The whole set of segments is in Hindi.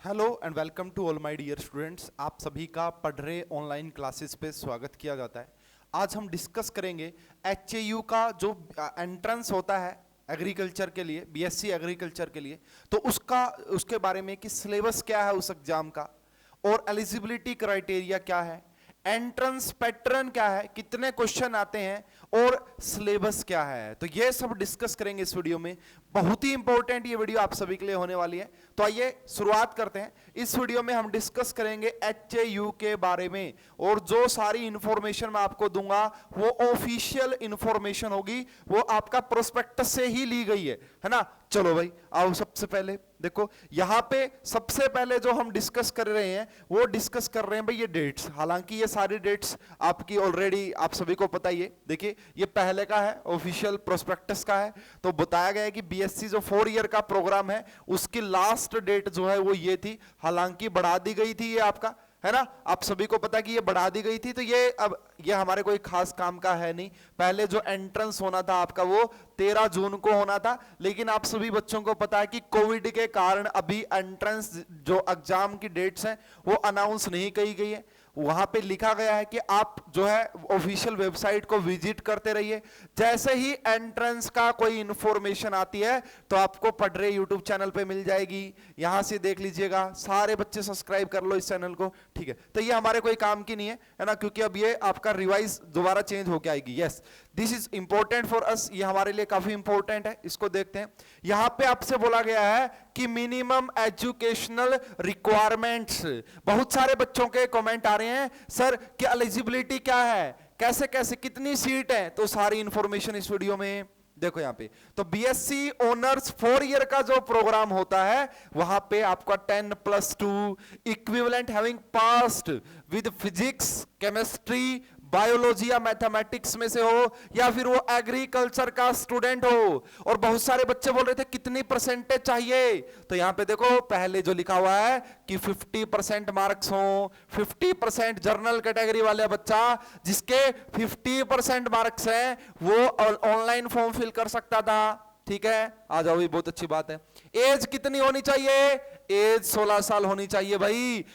Hello and welcome to all my dear students. आप सभी का पढ़ रहे ऑनलाइन क्लासेस पे स्वागत किया जाता है। आज हम डिस्कस करेंगे एचएयू का जो एंट्रेंस होता है एग्रीकल्चर के लिए, बीएससी एग्रीकल्चर के लिए, तो उसके बारे में कि सिलेबस क्या है उस एग्जाम का और एलिजिबिलिटी क्राइटेरिया क्या है, एंट्रेंस पैटर्न क्या है, कितने क्वेश्चन आते हैं और सिलेबस क्या है। तो ये सब डिस्कस करेंगे इस वीडियो में। बहुत ही इंपॉर्टेंट ये वीडियो आप सभी के लिए होने वाली है। तो आइए शुरुआत करते हैं। इस वीडियो में हम डिस्कस करेंगे एचएयू के बारे में और जो सारी इंफॉर्मेशन मैं आपको दूंगा वो ऑफिशियल इंफॉर्मेशन होगी, वो आपका प्रोस्पेक्टस से ही ली गई है ना। चलो भाई आओ, सबसे पहले देखो यहां पे सबसे पहले जो हम डिस्कस कर रहे हैं वो डिस्कस कर रहे हैं भाई ये डेट्स। हालांकि ये सारी डेट्स आपकी ऑलरेडी आप सभी को पता ही है। देखिए ये पहले का है, ऑफिशियल प्रोस्पेक्टस का है। तो बताया गया है कि बीएससी जो 4 ईयर का प्रोग्राम है उसकी लास्ट डेट जो है वो ये थी। हालांकि बढ़ा दी गई थी ये आपका, है ना, आप सभी को पता कि ये बढ़ा दी गई थी। तो ये अब ये हमारे कोई खास काम का है नहीं। पहले जो एंट्रेंस होना था आपका वो 13 जून को होना था, लेकिन आप सभी बच्चों को पता है कि कोविड के कारण अभी एंट्रेंस जो एग्जाम की डेट्स हैं वो अनाउंस नहीं की गई है। वहां पे लिखा गया है कि आप जो है ऑफिशियल वेबसाइट को विजिट करते रहिए। जैसे ही एंट्रेंस का कोई इंफॉर्मेशन आती है तो आपको पढ़ रहे यूट्यूब चैनल पे मिल जाएगी, यहां से देख लीजिएगा। सारे बच्चे सब्सक्राइब कर लो इस चैनल को, ठीक है। तो ये हमारे कोई काम की नहीं है ना, क्योंकि अब ये आपका रिवाइज दोबारा चेंज होके आएगी। Yes, this is important for us, ये हमारे लिए काफी इंपॉर्टेंट है। इसको देखते हैं। यहां पे आपसे बोला गया है कि मिनिमम एजुकेशनल रिक्वायरमेंट्स। बहुत सारे बच्चों के कमेंट आ रहे हैं सर कि एलिजिबिलिटी क्या है, कैसे कैसे कितनी सीट है। तो सारी इंफॉर्मेशन इस वीडियो में देखो। यहां पे तो बीएससी ऑनर्स 4 ईयर का जो प्रोग्राम होता है वहां पे आपका 10+2 equivalent having passed with physics, chemistry, biology या मैथमेटिक्स में से हो या फिर वो एग्रीकल्चर का स्टूडेंट हो। और बहुत सारे बच्चे बोल रहे थे कितनी परसेंटेज चाहिए। तो यहां पे देखो पहले जो लिखा हुआ है कि 50% मार्क्स हो। 50% जनरल कैटेगरी वाले बच्चा जिसके 50% मार्क्स हैं वो ऑनलाइन फॉर्म फिल कर सकता था, ठीक है। आ जाओ, ये बहुत अच्छी बात है। एज कितनी होनी चाहिए? एज 16 साल होनी चाहिए भाई।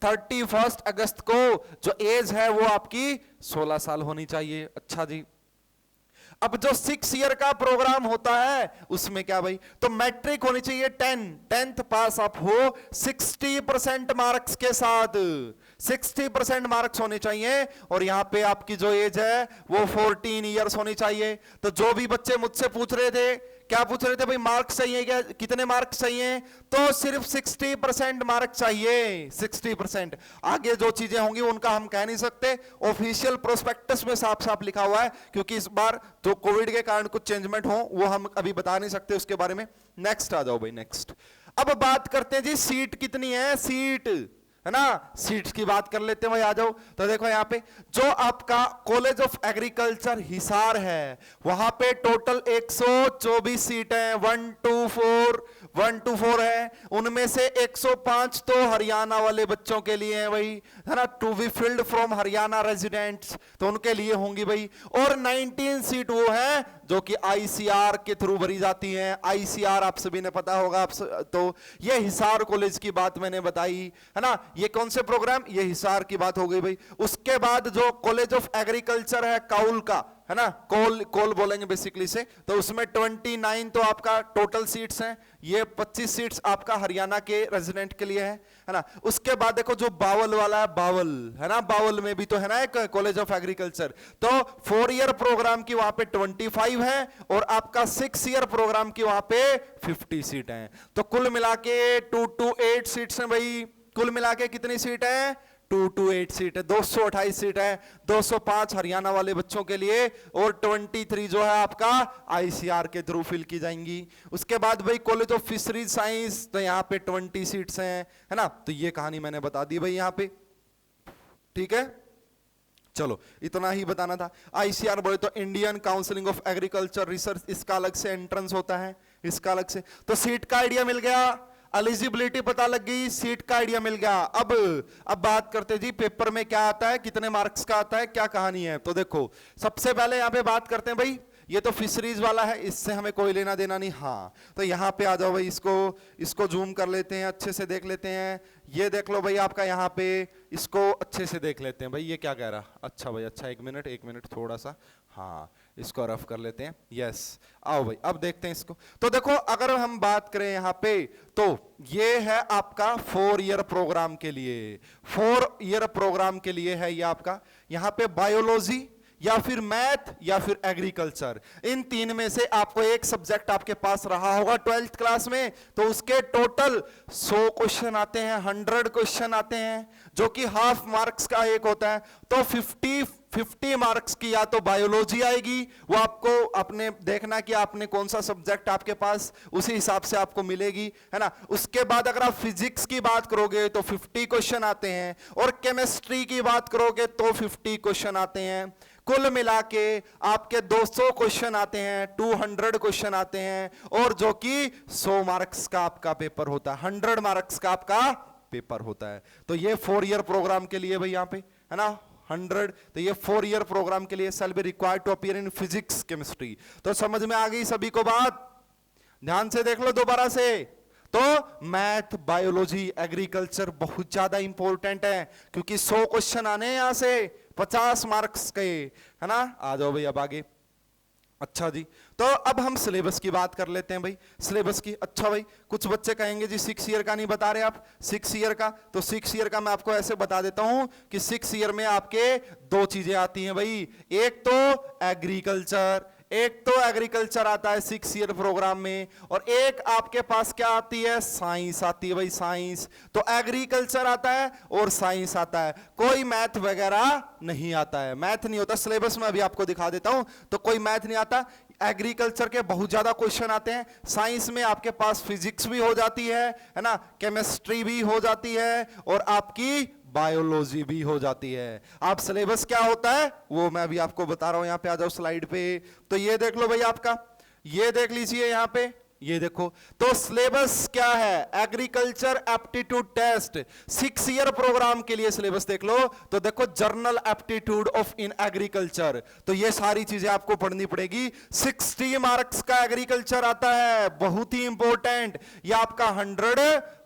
31 अगस्त को जो एज है वो आपकी 16 साल होनी चाहिए। अच्छा जी, अब जो 6 ईयर का प्रोग्राम होता है उसमें क्या भाई, तो मैट्रिक होनी चाहिए 10th पास आप हो 60% मार्क्स के साथ। 60% मार्क्स होने चाहिए। और यहां पे आपकी जो एज है वो 14 ईयर्स होनी चाहिए। तो जो भी बच्चे मुझसे पूछ रहे थे, क्या पूछ रहे थे भाई, मार्क्स चाहिए क्या, कितने मार्क्स चाहिए, तो सिर्फ 60% मार्क्स चाहिए। 60%, आगे जो चीजें होंगी उनका हम कह नहीं सकते। ऑफिशियल प्रोस्पेक्टस में साफ साफ लिखा हुआ है, क्योंकि इस बार जो कोविड के कारण कुछ चेंजमेंट हो वो हम अभी बता नहीं सकते उसके बारे में। नेक्स्ट आ जाओ भाई, नेक्स्ट। अब बात करते हैं जी सीट कितनी है, सीट है ना, सीट्स की बात कर लेते हैं भाई। आ जाओ। तो देखो यहाँ पे जो आपका कॉलेज ऑफ एग्रीकल्चर हिसार है वहां पे टोटल 124 सीट है। 124 है। उनमें से 105 तो हरियाणा वाले बच्चों के लिए है भाई, है ना, to be filled from Haryana residents, तो उनके लिए होंगी भाई। और 19 सीट वो है जो कि आईसीआर के थ्रू भरी जाती हैं। आईसीआर आप सभी ने पता होगा। तो ये हिसार कॉलेज की बात मैंने बताई, है ना। ये कौन से प्रोग्राम, ये हिसार की बात हो गई भाई। उसके बाद जो कॉलेज ऑफ एग्रीकल्चर है काउल का, है ना, कोल बोलेंगे बेसिकली से, तो उसमें 29 तो आपका टोटल सीट्स हैं। ये 25 सीट्स आपका हरियाणा के रेजिडेंट के लिए है ना। उसके बाद देखो जो बावल वाला है, बावल है ना, बावल में भी तो है ना एक कॉलेज ऑफ एग्रीकल्चर। तो 4 ईयर प्रोग्राम की वहां पे 25 है और आपका 6 ईयर प्रोग्राम की वहां पे 50 सीट है। तो कुल मिला के 228 सीट्स हैं भाई। कुल मिला के कितनी सीट है? 228 सीट है। 228 सीट है। 205 हरियाणा वाले बच्चों के लिए और 23 जो है आपका आईसीआर के थ्रू फिल की जाएंगी। उसके बाद भाई कॉलेज ऑफ फिशरीज साइंस, तो यहाँ पे 20 सीट्स हैं, है ना। तो ये कहानी मैंने बता दी भाई यहाँ पे, ठीक है। चलो इतना ही बताना था। आईसीआर बोले तो Indian counselling of agriculture research, इसका अलग से एंट्रेंस होता है, इसका अलग से। तो सीट का आइडिया मिल गया, एलिजिबिलिटी पता लग गई, सीट का आइडिया मिल गया। अब बात करते जी पेपर में क्या आता है, कितने मार्क्स का आता है, क्या कहानी है। तो देखो सबसे पहले यहां पे बात करते हैं भाई, ये तो फिशरीज वाला है, इससे हमें कोई लेना देना नहीं। हाँ तो यहाँ पे आ जाओ भाई, इसको जूम कर लेते हैं, अच्छे से देख लेते हैं। ये देख लो भाई आपका यहाँ पे, इसको अच्छे से देख लेते हैं भाई ये क्या कह रहा। अच्छा भाई अच्छा, एक मिनट थोड़ा सा, हाँ इसको रफ कर लेते हैं। यस आओ भाई अब देखते हैं इसको। तो देखो अगर हम बात करें यहाँ पे, तो ये है आपका 4 ईयर प्रोग्राम के लिए, 4 ईयर प्रोग्राम के लिए है ये आपका। यहाँ पे बायोलॉजी या फिर मैथ या फिर एग्रीकल्चर, इन तीन में से आपको एक सब्जेक्ट आपके पास रहा होगा 12th क्लास में, तो उसके टोटल 100 क्वेश्चन आते हैं, 100 क्वेश्चन आते हैं, जो कि हाफ मार्क्स का एक होता है। तो 50 मार्क्स की या तो बायोलॉजी आएगी, वो आपको अपने देखना कि आपने कौन सा सब्जेक्ट आपके पास, उसी हिसाब से आपको मिलेगी, है ना। उसके बाद अगर आप फिजिक्स की बात करोगे तो 50 क्वेश्चन आते हैं, और केमिस्ट्री की बात करोगे तो 50 क्वेश्चन आते हैं। कुल मिला के आपके 200 क्वेश्चन आते हैं, 200 क्वेश्चन आते हैं, और जो कि 100 मार्क्स का आपका पेपर होता है, 100 मार्क्स का आपका पेपर होता है। तो ये 4 ईयर प्रोग्राम के लिए भाई यहाँ पे है ना 100, तो ये 4 ईयर प्रोग्राम के लिए shall be required to appear in physics chemistry. तो समझ में आ गई सभी को बात, ध्यान से देख लो दोबारा से। तो मैथ बायोलॉजी एग्रीकल्चर बहुत ज्यादा इंपॉर्टेंट है, क्योंकि 100 क्वेश्चन आने हैं यहां से 50 मार्क्स के, है ना। आ जाओ भाई अब आगे। अच्छा जी, तो अब हम सिलेबस की बात कर लेते हैं भाई, सिलेबस की। अच्छा भाई कुछ बच्चे कहेंगे जी 6 ईयर का नहीं बता रहे आप, 6 ईयर का, तो 6 ईयर का मैं आपको ऐसे बता देता हूं कि 6 ईयर में आपके 2 चीजें आती हैं भाई, एक तो एग्रीकल्चर, एक तो एग्रीकल्चर आता है 6 ईयर प्रोग्राम में, और एक आपके पास क्या आती है, साइंस आती है भाई, साइंस। तो एग्रीकल्चर आता है और साइंस आता है, कोई मैथ वगैरह नहीं आता है, मैथ नहीं होता सिलेबस में, अभी आपको दिखा देता हूं। तो कोई मैथ नहीं आता, एग्रीकल्चर के बहुत ज्यादा क्वेश्चन आते हैं, साइंस में आपके पास फिजिक्स भी हो जाती है ना, केमिस्ट्री भी हो जाती है, और आपकी बायोलॉजी भी हो जाती है। आप सिलेबस क्या होता है वो मैं अभी आपको बता रहा हूं, यहां पे आ जाओ स्लाइड पे। तो ये देख लो भाई आपका, ये देख लीजिए यहां पे, ये देखो। तो सिलेबस क्या है, agriculture aptitude test 6 year programme के लिए सिलेबस देख लो। तो देखो general aptitude of in agriculture, तो ये सारी चीजें आपको पढ़नी पड़ेगी। 60 मार्क्स का एग्रीकल्चर आता है, बहुत ही इंपॉर्टेंट, ये आपका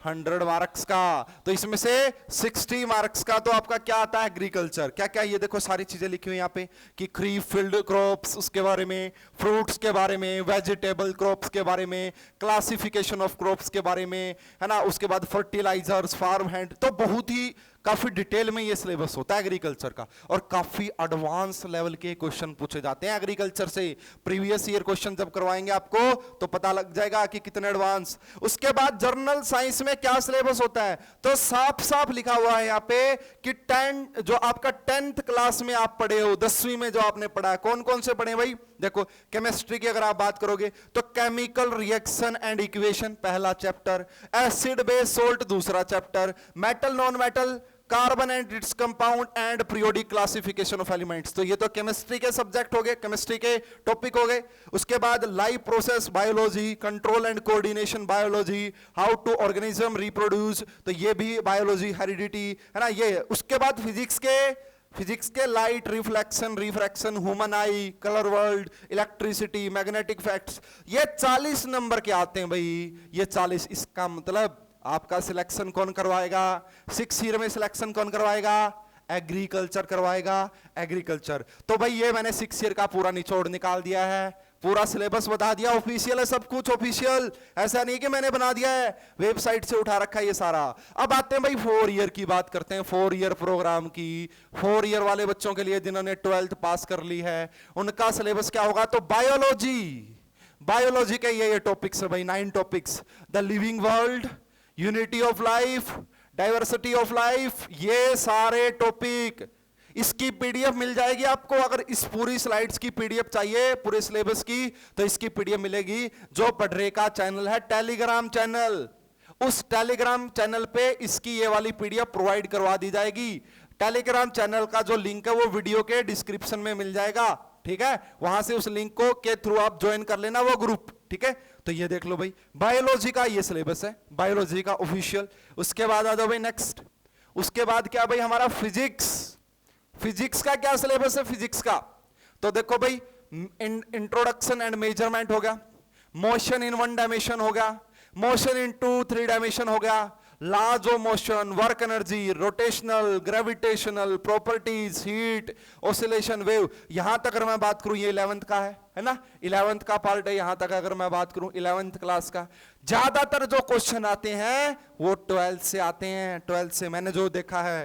100 मार्क्स का। तो इसमें से 60 मार्क्स का तो आपका क्या आता है, एग्रीकल्चर। क्या क्या, ये देखो सारी चीजें लिखी हुई यहाँ पे कि खरीफ फील्ड क्रॉप्स उसके बारे में, फ्रूट्स के बारे में, वेजिटेबल क्रॉप्स के बारे में, क्लासिफिकेशन ऑफ क्रॉप्स के बारे में, है ना। उसके बाद फर्टिलाइजर्स, फार्म हैंड, तो बहुत ही काफी डिटेल में ये सिलेबस होता है एग्रीकल्चर का, और काफी एडवांस लेवल के क्वेश्चन पूछे जाते हैं एग्रीकल्चर से। प्रीवियस ईयर क्वेश्चन जब करवाएंगे आपको तो पता लग जाएगा कि कितने एडवांस। उसके बाद जर्नल साइंस में क्या सिलेबस होता है, तो साफ साफ लिखा हुआ है यहाँ पे कि 10 जो आपका 10th क्लास में आप पढ़े हो, 10वीं में जो आपने पढ़ा है, कौन कौन से पढ़े भाई। देखो केमिस्ट्री की अगर आप बात करोगे तो केमिकल रिएक्शन एंड इक्वेशन पहला चैप्टर, एसिड बेस सोल्ट दूसरा chapter, metal non metal, carbon and its compound and periodic classification of elements. तो ये तो केमिस्ट्री के सब्जेक्ट हो गए, केमिस्ट्री के टॉपिक हो गए। उसके बाद life process biology, control and coordination biology, how to organism reproduce, तो ये भी बायोलॉजी, हेरिडिटी, है ना ये। उसके बाद फिजिक्स के लाइट, रिफ्लेक्शन, रिफ्रैक्शन, ह्यूमन आई, colour world, electricity, magnetic facts, ये 40 नंबर के आते हैं भाई, ये 40। इसका मतलब आपका सिलेक्शन कौन करवाएगा, 6 ईयर में सिलेक्शन कौन करवाएगा, एग्रीकल्चर करवाएगा, एग्रीकल्चर। तो भाई ये मैंने 6 ईयर का पूरा निचोड़ निकाल दिया है, पूरा सिलेबस बता दिया, ऑफिशियल है सब कुछ, ऑफिशियल, ऐसा नहीं कि मैंने बना दिया है, वेबसाइट से उठा रखा है ये सारा। अब आते हैं भाई 4 ईयर की बात करते हैं, 4 ईयर प्रोग्राम की। 4 ईयर वाले बच्चों के लिए जिन्होंने 12th पास कर ली है, उनका सिलेबस क्या होगा, तो बायोलॉजी के ये टॉपिक्स है भाई, 9 topics, the living world, unity of life, diversity of life, ये सारे टॉपिक। इसकी पीडीएफ मिल जाएगी आपको, अगर इस पूरी स्लाइड्स की पीडीएफ चाहिए पूरे सिलेबस की, तो इसकी पीडीएफ मिलेगी। जो पढ़रे का चैनल है टेलीग्राम चैनल, उस टेलीग्राम चैनल पे इसकी ये वाली पीडीएफ प्रोवाइड करवा दी जाएगी। टेलीग्राम चैनल का जो लिंक है वो वीडियो के डिस्क्रिप्शन में मिल जाएगा, ठीक है। वहां से उस लिंक को के थ्रू आप ज्वाइन कर लेना वो ग्रुप, ठीक है। तो ये देख लो भाई बायोलॉजी का ये सिलेबस है, बायोलॉजी का ऑफिशियल। उसके बाद आ जाओ भाई नेक्स्ट, उसके बाद क्या भाई हमारा फिजिक्स का क्या सिलेबस है फिजिक्स का। तो देखो भाई इंट्रोडक्शन एंड मेजरमेंट हो गया, मोशन इन 1 डायमेंशन हो गया, मोशन इन 2-3 डायमेंशन हो गया, laws of motion, work energy, rotational, gravitational properties, heat, oscillation, wave. यहां तक अगर मैं बात करूं ये 11th का है ना, 11th का पार्ट है। यहां तक अगर मैं बात करूं 11th क्लास का, ज्यादातर जो क्वेश्चन आते हैं वो 12th से आते हैं, 12th से मैंने जो देखा है,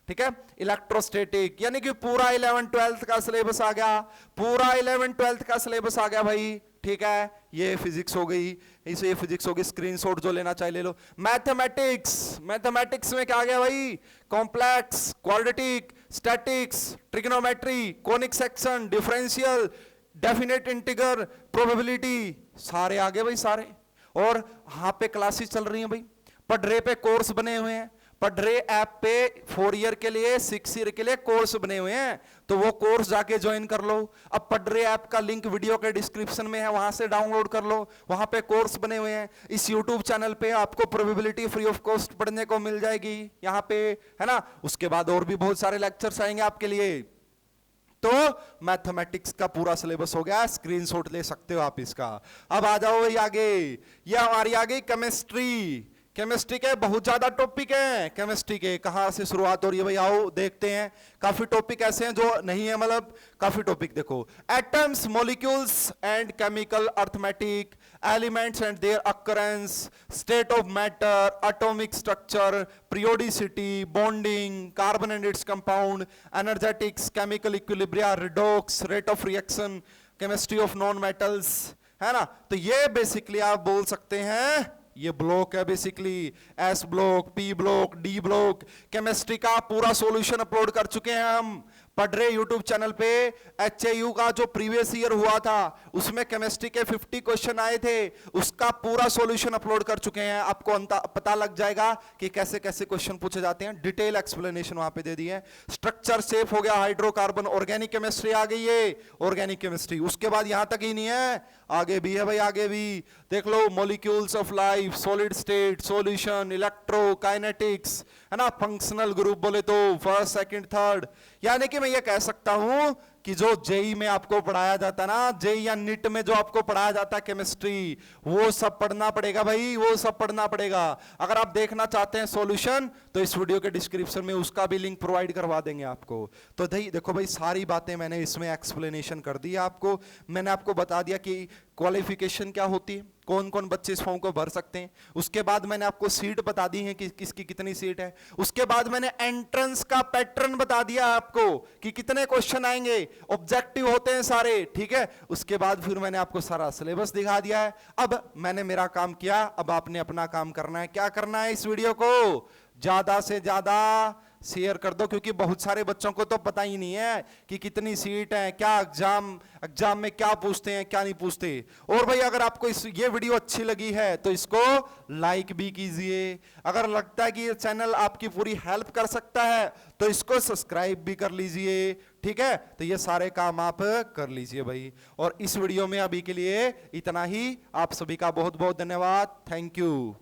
ठीक है। इलेक्ट्रोस्टैटिक यानी कि पूरा 11-12th का सिलेबस आ गया, पूरा 11-12th का सिलेबस आ गया भाई, ठीक है। ये फिजिक्स हो गई, इसे ये फिजिक्स होगी, स्क्रीनशॉट जो लेना चाहिए ले लो। मैथमेटिक्स, मैथमेटिक्स में क्या आ गया भाई, complex, quadratic, statics, trigonometry, conic section, differential, definite integral, probability, सारे आ गए भाई सारे। और यहां पे क्लासेस चल रही हैं भाई, पढ़रे पे कोर्स बने हुए हैं, पढ़रे ऐप पे 4 ईयर के लिए 6 ईयर के लिए कोर्स बने हुए हैं, तो वो कोर्स जाके ज्वाइन कर लो। अब पढ़रे ऐप का लिंक वीडियो के डिस्क्रिप्शन में है, वहां से डाउनलोड कर लो, वहां पे कोर्स बने हुए हैं। इस यूट्यूब चैनल पे आपको प्रोबेबिलिटी फ्री ऑफ कॉस्ट पढ़ने को मिल जाएगी यहाँ पे, है ना। उसके बाद और भी बहुत सारे लेक्चर्स आएंगे आपके लिए। तो मैथमेटिक्स का पूरा सिलेबस हो गया, स्क्रीनशॉट ले सकते हो आप इसका। अब आ जाओ भाई आगे, ये हमारी आ गई केमिस्ट्री। केमिस्ट्री के बहुत ज्यादा टॉपिक हैं, केमिस्ट्री के कहां से शुरुआत हो रही है भाई, आओ देखते हैं। काफी टॉपिक ऐसे हैं जो नहीं है, मतलब काफी टॉपिक देखो, atoms, molecules and chemical arithmetic, elements and there occurrence, state of matter, atomic structure, periodicity, bonding, carbon and its compound, energetics, chemical equilibria, redox, rate of reaction, chemistry of non metals, है ना। तो ये बेसिकली आप बोल सकते हैं ये ब्लॉक है basically, S block, P block, D block. Chemistry का पूरा सॉल्यूशन अपलोड कर चुके हैं हम, पढ़ रहे यूट्यूब चैनल पे। HAU का जो प्रीवियस ईयर हुआ था उसमें केमिस्ट्री के 50 क्वेश्चन आए थे, उसका पूरा सॉल्यूशन अपलोड कर चुके हैं। आपको पता लग जाएगा कि कैसे कैसे क्वेश्चन पूछे जाते हैं, डिटेल एक्सप्लेनेशन वहां पे दे दी है। स्ट्रक्चर सेफ हो गया, हाइड्रोकार्बन, ऑर्गेनिक केमिस्ट्री आ गई है, ऑर्गेनिक केमिस्ट्री। उसके बाद यहां तक ही नहीं है, आगे भी है भाई, आगे भी देख लो, molecules of life, solid state, solution, electrokinetics, है ना, फंक्शनल ग्रुप बोले तो फर्स्ट, सेकंड, थर्ड। यानी कि मैं ये कह सकता हूं कि जो जेई में आपको पढ़ाया जाता ना, जेई या नीट में जो आपको पढ़ाया जाता है केमिस्ट्री, वो सब पढ़ना पड़ेगा भाई, वो सब पढ़ना पड़ेगा। अगर आप देखना चाहते हैं सॉल्यूशन तो इस वीडियो के डिस्क्रिप्शन में उसका भी लिंक प्रोवाइड करवा देंगे आपको। तो देखो भाई, सारी बातें मैंने इसमें एक्सप्लेनेशन कर दी है आपको। मैंने आपको बता दिया कि क्वालिफिकेशन क्या होती है, कौन कौन बच्चे इस फॉर्म को भर सकते हैं। उसके बाद मैंने आपको सीट बता दी है कि किसकी कितनी सीट है। उसके बाद मैंने एंट्रेंस का पैटर्न बता दिया आपको कि कितने क्वेश्चन आएंगे, ऑब्जेक्टिव होते हैं सारे, ठीक है। उसके बाद फिर मैंने आपको सारा सिलेबस दिखा दिया है। अब मैंने मेरा काम किया, अब आपने अपना काम करना है। क्या करना है, इस वीडियो को ज्यादा से ज्यादा शेयर कर दो, क्योंकि बहुत सारे बच्चों को तो पता ही नहीं है कि कितनी सीट है, क्या एग्जाम में क्या पूछते हैं, क्या नहीं पूछते। और भाई अगर आपको ये वीडियो अच्छी लगी है तो इसको लाइक भी कीजिए। अगर लगता है कि ये चैनल आपकी पूरी हेल्प कर सकता है तो इसको सब्सक्राइब भी कर लीजिए, ठीक है। तो ये सारे काम आप कर लीजिए भाई। और इस वीडियो में अभी के लिए इतना ही। आप सभी का बहुत बहुत धन्यवाद, थैंक यू।